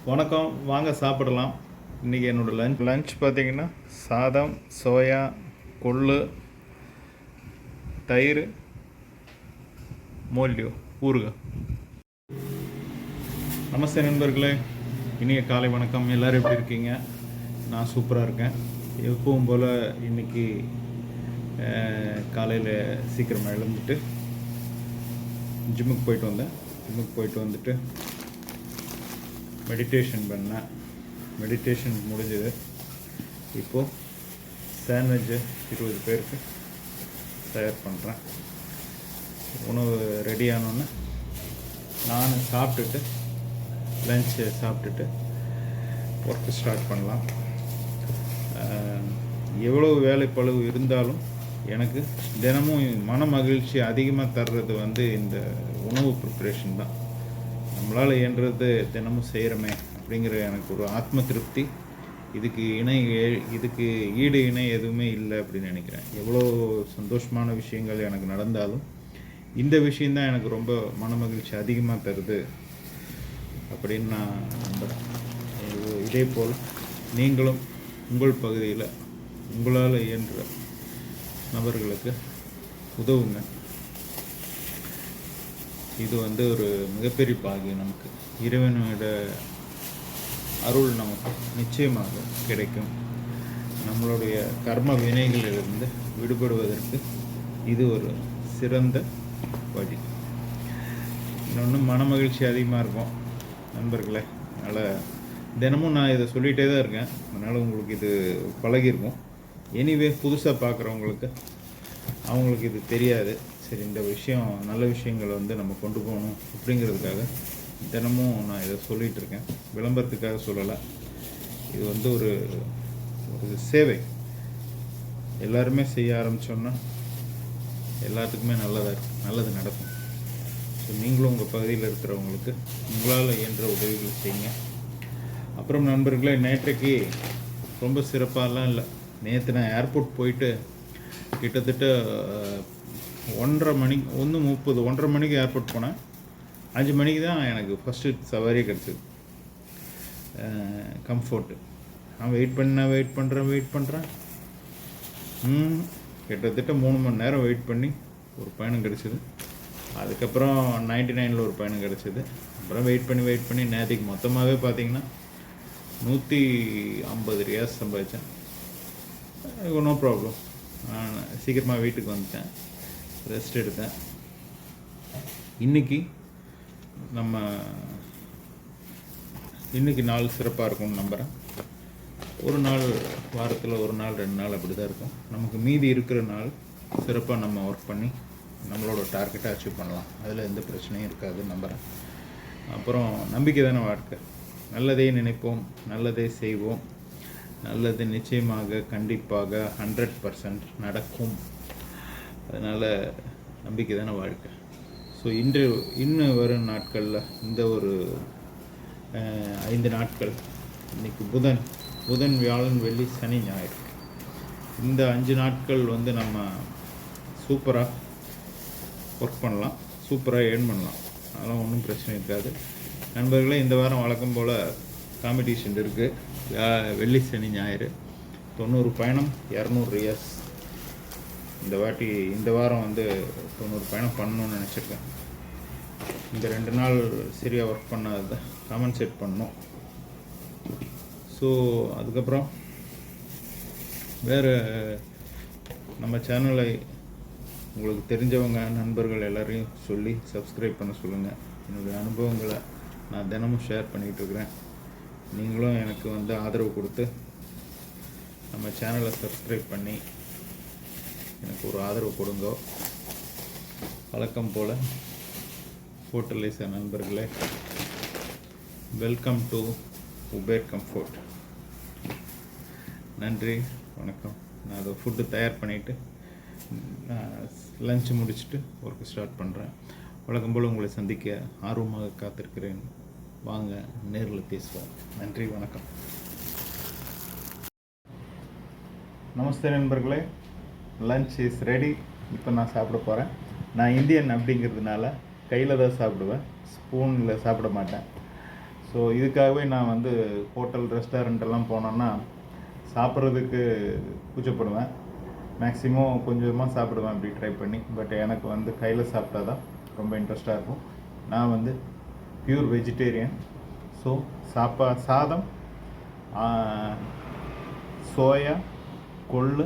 வணக்கம், வாங்க சாப்பிடலாம். இன்றைக்கி என்னோடய லஞ்ச் பார்த்திங்கன்னா சாதம், சோயா, கொள்ளு, தயிர், மோல்டியோ, ஊறுகாய். நமஸ்தே நண்பர்களே, இனிய காலை வணக்கம். எல்லோரும் எப்படி இருக்கீங்க? நான் சூப்பராக இருக்கேன். எப்பவும் போல் இன்றைக்கி காலையில் சீக்கிரமாக எழுந்துட்டு ஜிம்முக்கு போயிட்டு வந்துட்டு மெடிடேஷன் பண்ணேன். மெடிடேஷன் முடிஞ்சது. இப்போது சாண்ட்விட்சு 20 பேருக்கு தயார் பண்ணுறேன். உணவு ரெடி ஆனோன்னு நான் சாப்பிட்டுட்டு லஞ்சு சாப்பிட்டுட்டு ஒர்க்கு ஸ்டார்ட் பண்ணலாம். எவ்வளோ வேலைப்பளவு இருந்தாலும் எனக்கு தினமும் மன மகிழ்ச்சி அதிகமாக தர்றது இந்த உணவு ப்ரிப்ரேஷன் தான். நம்மளால் இயன்றது தினமும் செய்கிறோமே அப்படிங்கிற எனக்கு ஒரு ஆத்ம திருப்தி. இதுக்கு ஈடு இணை எதுவுமே இல்லை அப்படின்னு நினைக்கிறேன். எவ்வளோ சந்தோஷமான விஷயங்கள் எனக்கு நடந்தாலும் இந்த விஷயந்தான் எனக்கு ரொம்ப மன மகிழ்ச்சி அதிகமாக தருது அப்படின்னு நான் நம்புகிறேன். இதே போல் நீங்களும் உங்கள் பகுதியில் உங்களால் இயன்ற நபர்களுக்கு உதவுங்க. இது ஒரு மிகப்பெரிய பாக்கியம். நமக்கு இறைவனோட அருள் நமக்கு நிச்சயமாக கிடைக்கும். நம்மளுடைய கர்ம வினைகளிலிருந்து விடுபடுவதற்கு இது ஒரு சிறந்த வழி. இன்னொன்று, மன மகிழ்ச்சி அதிகமாக இருக்கும் நண்பர்களே. அதனால் தினமும் நான் இதை சொல்லிகிட்டே தான் இருக்கேன். அதனால் உங்களுக்கு இது பழகிருக்கும். எனிவே புதுசாக பார்க்குறவங்களுக்கு அவங்களுக்கு இது தெரியாது. சரி, இந்த விஷயம் நல்ல விஷயங்களை நம்ம கொண்டு போகணும் அப்படிங்கிறதுக்காக தினமும் நான் இதை சொல்லிகிட்டு இருக்கேன். விளம்பரத்துக்காக சொல்லலை. இது ஒரு சேவை. எல்லாருமே செய்ய ஆரம்பித்தோன்னா எல்லாத்துக்குமே நல்லது நடக்கும். ஸோ நீங்களும் உங்கள் பகுதியில் இருக்கிறவங்களுக்கு உங்களால் இயன்ற உதவிகள் செய்யுங்க. அப்புறம் நண்பர்களே, நேற்றைக்கு ரொம்ப சிறப்பாகலாம் இல்லை. நேற்று நான் ஏர்போர்ட் போயிட்டு கிட்டத்தட்ட 1:30 மணிக்கு 1:30 மணிக்கு ஏர்போர்ட் போனேன். 5 மணிக்கு தான் எனக்கு ஃபஸ்ட்டு சவாரியே கிடச்சிது. கம்ஃபோர்ட்டு. நான் வெயிட் பண்ணுறேன். கிட்டத்தட்ட 3 மணி நேரம் வெயிட் பண்ணி ஒரு பயணம் கிடச்சிது. அதுக்கப்புறம் 99 ஒரு பயணம் கிடச்சிது. அப்புறம் வெயிட் பண்ணி நேற்றுக்கு மொத்தமாகவே பார்த்திங்கன்னா 150 ரியாஸ் சம்பாதிச்சேன். No problem. நான் சீக்கிரமாக வீட்டுக்கு வந்துட்டேன், ரெஸ்ட் எடுத்தேன். இன்றைக்கி நாள் சிறப்பாக இருக்கும்னு நம்புகிறேன். ஒரு நாள் வாரத்தில் 1 நாள் 2 நாள் அப்படி தான் இருக்கும். நமக்கு மீதி இருக்கிற நாள் சிறப்பாக நம்ம ஒர்க் பண்ணி நம்மளோட டார்கெட்டை அச்சீவ் பண்ணலாம். அதில் எந்த பிரச்சனையும் இருக்காதுன்னு நம்புகிறேன். அப்புறம் நம்பிக்கை தானே வாழ்க்கை. நல்லதே நினைப்போம், நல்லதே செய்வோம். நல்லது நிச்சயமாக கண்டிப்பாக 100% நடக்கும். அதனால் நம்பிக்கை தானே வாழ்க்கை. ஸோ இன்னும் வரும் நாட்களில் இந்த ஒரு 5 நாட்கள், இன்றைக்கி புதன், வியாழன், வெள்ளி, சனி, ஞாயிறு, இந்த 5 நாட்கள் நம்ம சூப்பராக ஒர்க் பண்ணலாம், சூப்பராக ஏர்ன் பண்ணலாம். அதெல்லாம் ஒன்றும் பிரச்சனை இருக்காது நண்பர்களே. இந்த வாரம் வழக்கம் போல் காம்படிஷன் இருக்குது. வெள்ளி, சனி, ஞாயிறு 90 பயணம், 200 ரியாஸ். இந்த வாரம் 90 பயணம் பண்ணணும்னு நினச்சிருக்கேன். இந்த 2 நாள் சரியாக ஒர்க் பண்ணாத காம்பன்சேட் பண்ணணும். ஸோ அதுக்கப்புறம் வேறு நம்ம சேனலை உங்களுக்கு தெரிஞ்சவங்க நண்பர்கள் எல்லோரையும் சொல்லி சப்ஸ்கிரைப் பண்ண சொல்லுங்கள். என்னுடைய அனுபவங்களை நான் தினமும் ஷேர் பண்ணிகிட்டு இருக்கிறேன். நீங்களும் எனக்கு ஆதரவு கொடுத்து நம்ம சேனலை சப்ஸ்கிரைப் பண்ணி எனக்கு ஒரு ஆதரவு கொடுங்க. வழக்கம் போல் ஹோட்டலைஸ நண்பர்களே, வெல்கம் டு உபேர் கம்ஃபோர்ட். நன்றி, வணக்கம். நான் அதை ஃபுட்டு தயார் பண்ணிவிட்டு லஞ்சு முடிச்சுட்டு ஒர்க்கு ஸ்டார்ட் பண்ணுறேன். வழக்கம் போல் உங்களை சந்திக்க ஆர்வமாக காத்திருக்கிறேன். வாங்க, நேரில் பேசுவோம். நன்றி, வணக்கம். நமஸ்தே நண்பர்களே, லன்ச் இஸ் ரெடி. இப்போ நான் சாப்பிட போகிறேன். நான் இந்தியன் அப்படிங்கிறதுனால கையில் தான் சாப்பிடுவேன், ஸ்பூனில் சாப்பிட மாட்டேன். ஸோ இதுக்காகவே நான் வந்து ஹோட்டல் ரெஸ்டாரண்ட்டெல்லாம் போனோன்னா சாப்பிட்றதுக்கு கூச்சப்படுவேன். மேக்ஸிமம் கொஞ்சமாக சாப்பிடுவேன் அப்படி ட்ரை பண்ணி. பட் எனக்கு வந்து கையில் சாப்பிட்டா தான் ரொம்ப இன்ட்ரெஸ்டாக இருக்கும். நான் வந்து பியூர் வெஜிடேரியன். ஸோ சாதம், சோயா, கொள்ளு,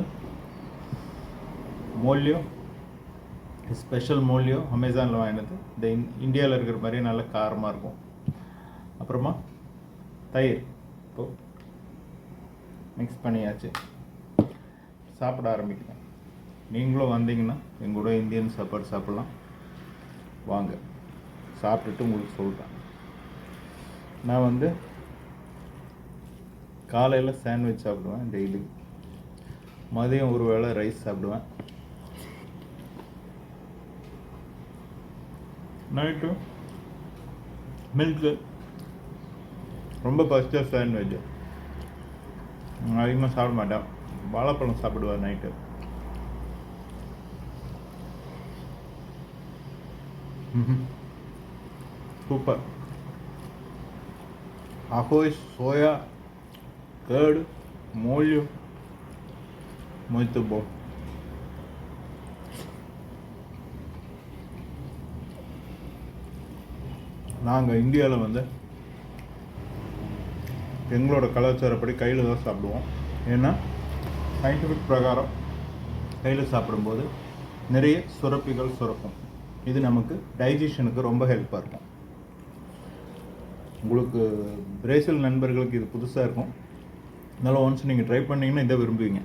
மோல்யோ, ஸ்பெஷல் மோல்யோ அமேசானில் வாங்கினது. இந்த இந்தியாவில் இருக்கிற மாதிரியே நல்ல காரமாக இருக்கும். அப்புறமா தயிர் இப்போது மிக்ஸ் பண்ணியாச்சு. சாப்பிட ஆரம்பிக்கிறேன். நீங்களும் வந்தீங்கன்னா எங்கூட இந்தியன் சாப்பாடு சாப்பிட்லாம். வாங்க, சாப்பிட்டுட்டு உங்களுக்கு சொல்கிறேன். நான் வந்து காலையில் சாண்ட்விச் சாப்பிடுவேன் டெய்லி. மதியம் ஒரு வேளை ரைஸ் சாப்பிடுவேன். Night milk. ரொம்ப பசிச்சா சாண்ட்விச். அதிகமாக சாப்பிட மாட்டேன். வாழைப்பழம் சாப்பிடுவேன் night. Super. Ahoy, soya, curd, molho, muito bom. நாங்கள் இந்தியாவில் வந்து எங்களோட கலாச்சாரப்படி கையில் தான் சாப்பிடுவோம். ஏன்னா சயின்டிஃபிக் பிரகாரம் கையில் சாப்பிடும்போது நிறைய சுரப்பிகள் சுரக்கும். இது நமக்கு டைஜஷனுக்கு ரொம்ப ஹெல்ப்பாக இருக்கும். உங்களுக்கு பிரேசில் நண்பர்களுக்கு இது புதுசாக இருக்கும். அதனால் ஒன்ஸ் நீங்கள் ட்ரை பண்ணிங்கன்னா இதை விரும்புவீங்க.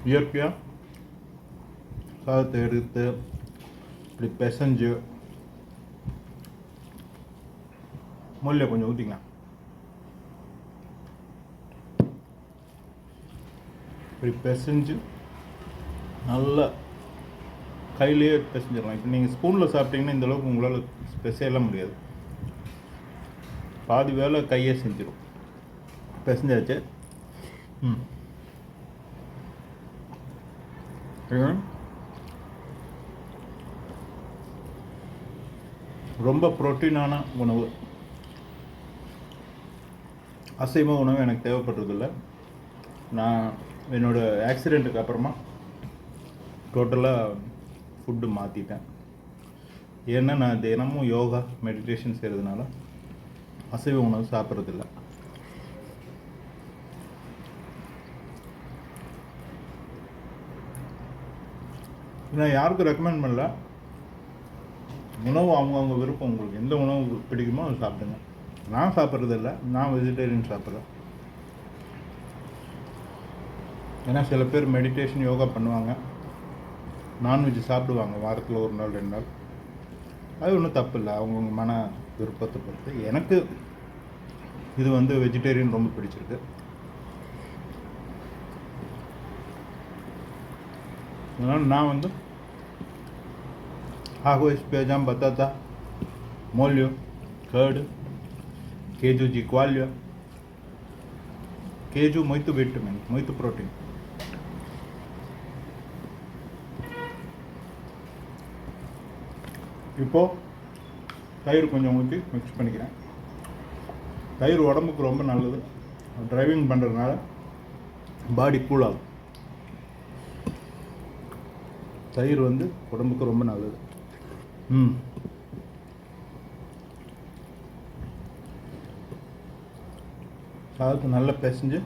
இயற்கையாக சாதத்தை எடுத்து இப்படி பிசைஞ்சு முல்லை கொஞ்சம் ஊற்றிங்க. இப்படி பிசைஞ்சு நல்லா கையிலேயே பிசைஞ்சிடலாம். இப்போ நீங்கள் ஸ்பூனில் சாப்பிட்டீங்கன்னா இந்தளவுக்கு உங்களால் பிசையலாம் முடியாது. பாதி வேலை கையே செஞ்சிடும். பிசைஞ்சாச்சு. ரொம்ப புரோட்டீனான உணவு, அசைவ உணவு எனக்கு தேவைப்படுறதில்ல. நான் என்னோடய ஆக்சிடெண்ட்டுக்கு அப்புறமா டோட்டலாக ஃபுட்டு மாற்றிட்டேன். ஏன்னா நான் தினமும் யோகா மெடிடேஷன் செய்கிறதுனால அசைவ உணவு சாப்பிட்றதில்ல. நான் யாருக்கும் ரெக்கமெண்ட் பண்ணல. உணவு அவங்கவுங்க விருப்பம். உங்களுக்கு எந்த உணவு பிடிக்குமோ அதை சாப்பிடுங்க. நான் சாப்பிட்றதில்ல. நான் வெஜிடேரியன் சாப்பிட்றேன். ஏன்னா சில பேர் மெடிடேஷன் யோகா பண்ணுவாங்க, நான்வெஜ் சாப்பிடுவாங்க வாரத்தில் 1 நாள் 2 நாள். அது ஒன்றும் தப்பு இல்லை, அவங்கவுங்க மன விருப்பத்தை பொறுத்து. எனக்கு இது வந்து வெஜிடேரியன் ரொம்ப பிடிச்சிருக்கு. அதனால் நான் வந்து arroz, feijão, batata, molho, curd, queijo de coalho. Queijo muito vitamina, muito protein. இப்போது தயிர் கொஞ்சம் ஊற்றி மிக்ஸ் பண்ணிக்கிறேன். தயிர் உடம்புக்கு ரொம்ப நல்லது. டிரைவிங் பண்ணுறதுனால பாடி கூல் ஆகும். தயிர் வந்து உடம்புக்கு ரொம்ப நல்லது. சாதத்தை நல்லா பிசைஞ்சு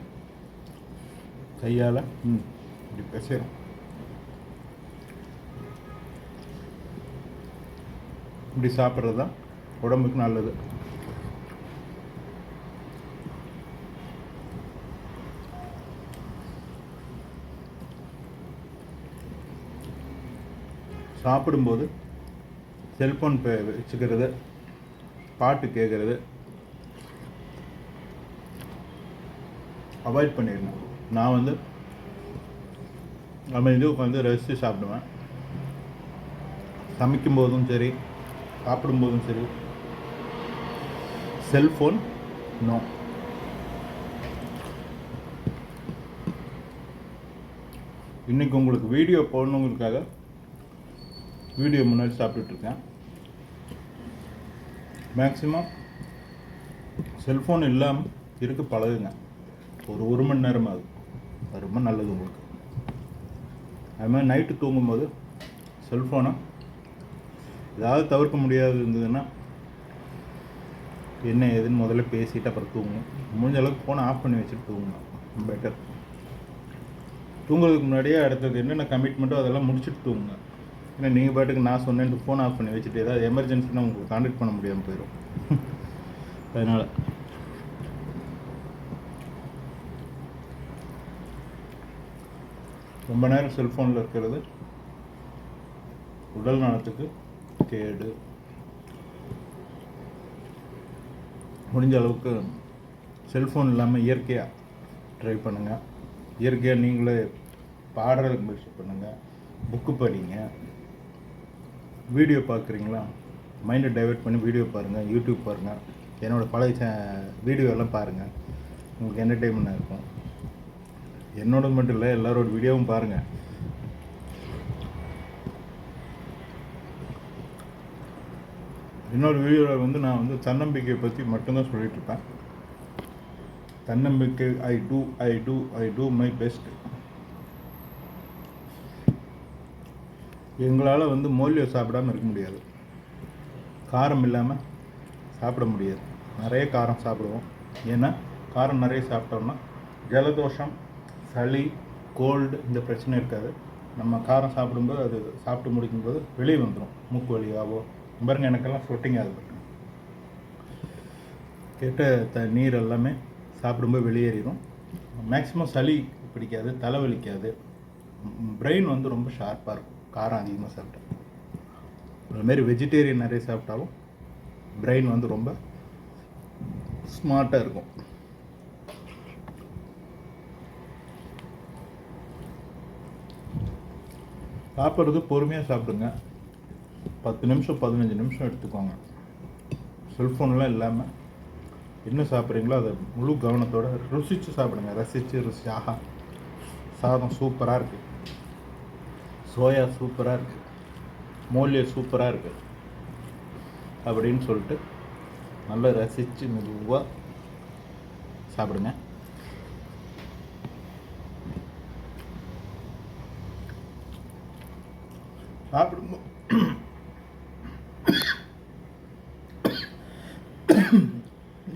கையால் இப்படி பிசைறோம். இப்படி சாப்பிட்றது தான் உடம்புக்கு நல்லது. சாப்பிடும்போது செல்ஃபோன் வச்சுக்கிறது, பாட்டு கேட்குறது அவாய்ட் பண்ணிடணும். நான் வந்து அமைதியாக உட்காந்து ரசித்து சாப்பிடுவேன். சமைக்கும்போதும் சரி, சாப்பிடும்போதும் சரி, செல்ஃபோன் நோ. இன்றைக்கி உங்களுக்கு வீடியோ போடணுங்களுக்காக வீடியோ முன்னாடி சாப்பிட்டுட்ருக்கேன். மேக்ஸிமம் செல்ஃபோன் இல்லாமல் இருக்க பழகுங்க. ஒரு மணி நேரம் ஆகுது, அது ரொம்ப நல்லது உங்களுக்கு. அது மாதிரி நைட்டு தூங்கும்போது செல்ஃபோனை ஏதாவது தவிர்க்க முடியாது இருந்ததுன்னா என்ன ஏதுன்னு முதல்ல பேசிட்டு அப்புறம் தூங்கணும். முடிஞ்ச அளவுக்கு ஃபோனை ஆஃப் பண்ணி வச்சுட்டு தூங்கணும், பெட்டர். தூங்குறதுக்கு முன்னாடியே அடுத்தது என்னென்ன கமிட்மெண்ட்டோ அதெல்லாம் முடிச்சுட்டு தூங்குங்க. ஏன்னா நீங்கள் பாட்டுக்கு நான் சொன்னேன்ட்டு ஃபோன் ஆஃப் பண்ணி வச்சுட்டு ஏதாவது எமர்ஜென்சினா உங்களுக்கு கான்டாக்ட் பண்ண முடியாமல் போயிடும். அதனால் ரொம்ப நேரம் செல்ஃபோனில் இருக்கிறது உடல் நலத்துக்கு கேடு. முடிஞ்ச அளவுக்கு செல்ஃபோன் இல்லாமல் இயற்கையாக ட்ரை பண்ணுங்கள். இயற்கையாக நீங்களே பாடுறதுக்கு முயற்சி பண்ணுங்கள், புக்கு படிங்க. வீடியோ பார்க்குறீங்களா, மைண்டை டைவெர்ட் பண்ணி வீடியோ பாருங்கள், யூடியூப் பாருங்கள். என்னோடய பழைய வீடியோ எல்லாம் பாருங்கள், உங்களுக்கு என்டர்டெயின்மெண்ட்டாக இருக்கும். என்னோடது மட்டும் இல்லை, எல்லாரோட வீடியோவும் பாருங்கள். இன்னொரு வீடியோவில் வந்து நான் வந்து தன்னம்பிக்கையை பற்றி மட்டும்தான் சொல்லிகிட்ருப்பேன். தன்னம்பிக்கை ஐ டூ மை பெஸ்ட். எங்களால் வந்து மோலியோ சாப்பிடாமல் இருக்க முடியாது, காரம் இல்லாமல் சாப்பிட முடியாது. நிறைய காரம் சாப்பிடுவோம். ஏன்னா காரம் நிறைய சாப்பிட்டோம்னா ஜலதோஷம், சளி, கோல்டு இந்த பிரச்சனை இருக்காது. நம்ம காரம் சாப்பிடும்போது அது சாப்பிட்டு முடிக்கும்போது வெளியே வந்துடும், மூக்கு வழியாவோ. பாருங்க, எனக்கெல்லாம் ஸ்வெட்டிங் ஆகுது. கெட்ட நீர் எல்லாமே சாப்பிடும்போது வெளியேறிடும். மேக்ஸிமம் சளி பிடிக்காது, தலைவலிக்காது. பிரெயின் வந்து ரொம்ப ஷார்ப்பாக இருக்கும் காரம் அதிகமாக சாப்பிட்டா. அதுமாரி வெஜிடேரியன் நிறைய சாப்பிட்டாலும் பிரெயின் வந்து ரொம்ப ஸ்மார்ட்டாக இருக்கும். சாப்பிட்றது பொறுமையாக சாப்பிடுங்க. 10 நிமிஷம் 15 நிமிஷம் எடுத்துக்கோங்க. செல்ஃபோன்லாம் இல்லாமல் என்ன சாப்பிட்றீங்களோ அதை முழு கவனத்தோடு ருசித்து சாப்பிடுங்க. ரசித்து ஆஹா, சாதம் சூப்பராக இருக்குது, சோயா சூப்பராக இருக்குது, மோலியோ சூப்பராக இருக்குது அப்படின்னு சொல்லிட்டு நல்லா ரசித்து மெதுவாக சாப்பிடுங்க. சாப்பிடும்போது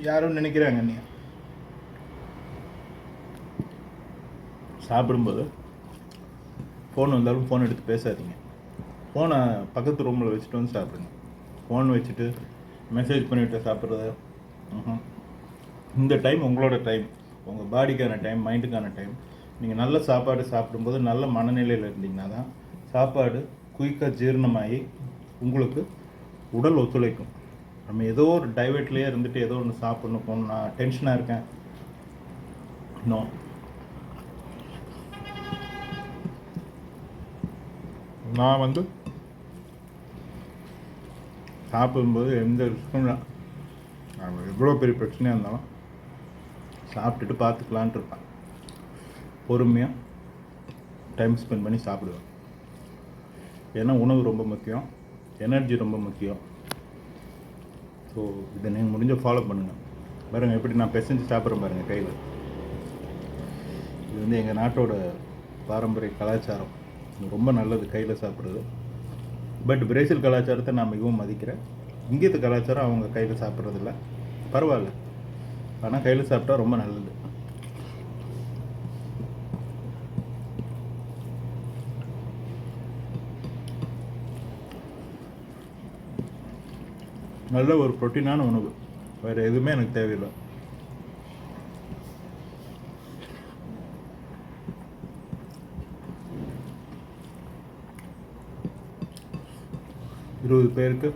யாரும் நினைக்கிறாங்க, நீ சாப்பிடும்போது ஃபோன் வந்தாலும் ஃபோன் எடுத்து பேசாதீங்க. ஃபோனை பக்கத்து ரூமில் வச்சுட்டு வந்து சாப்பிடுங்க. ஃபோன் வச்சுட்டு மெசேஜ் பண்ணிவிட்டு சாப்பிட்றது, இந்த டைம் உங்களோட டைம், உங்கள் பாடிக்கான டைம், மைண்டுக்கான டைம். நீங்கள் நல்ல சாப்பாடு சாப்பிடும்போது நல்ல மனநிலையில் இருந்தீங்கன்னா தான் சாப்பாடு குயிக்காக ஜீரணமாகி உங்களுக்கு உடல் ஒத்துழைக்கும். நம்ம ஏதோ ஒரு டைவர்ட்லேயே இருந்துட்டு ஏதோ ஒன்று சாப்பிட்ணும், போகணும், நான் டென்ஷனாக இருக்கேன், இன்னும் நான் வந்து சாப்பிடும்போது எந்த ரிஸ்க்கும் இல்லை. எவ்வளோ பெரிய பிரச்சனையாக இருந்தாலும் சாப்பிட்டுட்டு பார்த்துக்கலான்ட்டு இருப்பேன். பொறுமையாக டைம் ஸ்பெண்ட் பண்ணி சாப்பிடுவேன். ஏன்னா உணவு ரொம்ப முக்கியம், எனர்ஜி ரொம்ப முக்கியம். ஸோ இதை நீங்கள் முடிஞ்ச ஃபாலோ பண்ணுங்கள். பாருங்கள் எப்படி நான் பிசைஞ்சு சாப்பிட்றேன் பாருங்கள் கையில். இது வந்து எங்கள் நாட்டோட பாரம்பரிய கலாச்சாரம், ரொம்ப நல்லது கையில் சாப்பிட்றது. பட் பிரேசில் கலாச்சாரத்தை நான் மிகவும் மதிக்கிறேன். இங்கேத்து கலாச்சாரம் அவங்க கையில் சாப்பிட்றதில்ல, பரவாயில்ல, ஆனால் கையில் சாப்பிட்டா ரொம்ப நல்லது. நல்ல ஒரு புரோட்டீனான உணவு, வேறு எதுவுமே எனக்கு தேவையில்லை. இருபது பேருக்கு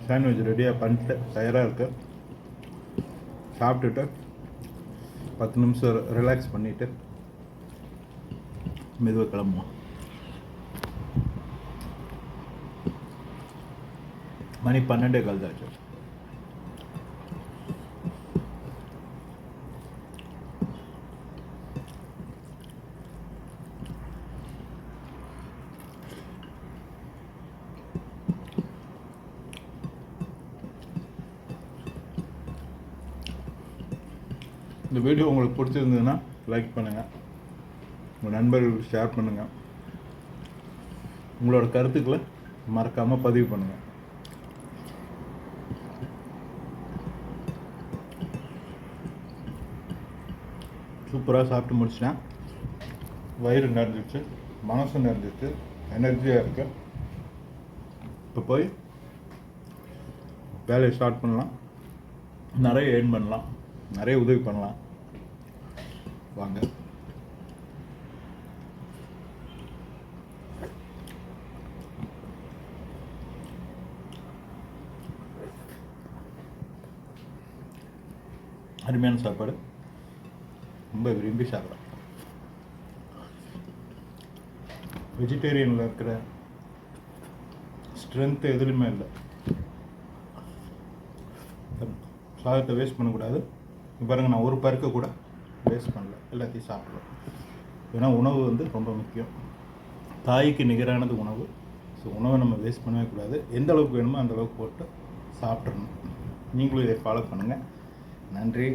சாண்ட்விச் ரெடியாக பண்ணிட்டு தயாராக இருக்கு. சாப்பிட்டுட்டு 10 நிமிஷம் ரிலாக்ஸ் பண்ணிவிட்டு மெதுவாக கிளம்புவோம். மணி 12:15 ஆச்சு. இந்த வீடியோ உங்களுக்கு பிடிச்சிருந்ததுன்னா லைக் பண்ணுங்கள், உங்கள் நண்பர்களுக்கு ஷேர் பண்ணுங்கள், உங்களோட கருத்துக்களை மறக்காமல் பதிவு பண்ணுங்கள். சூப்பராக சாப்பிட்டு முடிச்சிட்டேன். வயிறு நிறைஞ்சிச்சு, மனசு நிறைஞ்சிச்சு, எனர்ஜியாக இருக்கு. இப்போ போய் வேலையை ஸ்டார்ட் பண்ணலாம், நிறைய ஏர்ன் பண்ணலாம், நிறைய உதவி பண்ணலாம். வாங்க. அருமையான சாப்பாடு, ரொம்ப விரும்பி சாப்பிட்றேன். வெஜிடேரியனில் இருக்கிற ஸ்ட்ரென்த்து எதுலையுமே இல்லை. சாதத்தை வேஸ்ட் பண்ணக்கூடாது. பாருங்கள், நான் ஒரு பருக்க கூட வேஸ்ட் பண்ணல, எல்லாத்தையும் சாப்பிடுவேன். ஏன்னா உணவு வந்து ரொம்ப முக்கியம். தாய்க்கு நிகரானது உணவு. ஸோ உணவை நம்ம வேஸ்ட் பண்ணவே கூடாது. எந்த அளவுக்கு வேணுமோ அந்த அளவுக்கு போட்டு சாப்பிட்றணும். நீங்களும் இதை ஃபாலோ பண்ணுங்கள். நன்றி.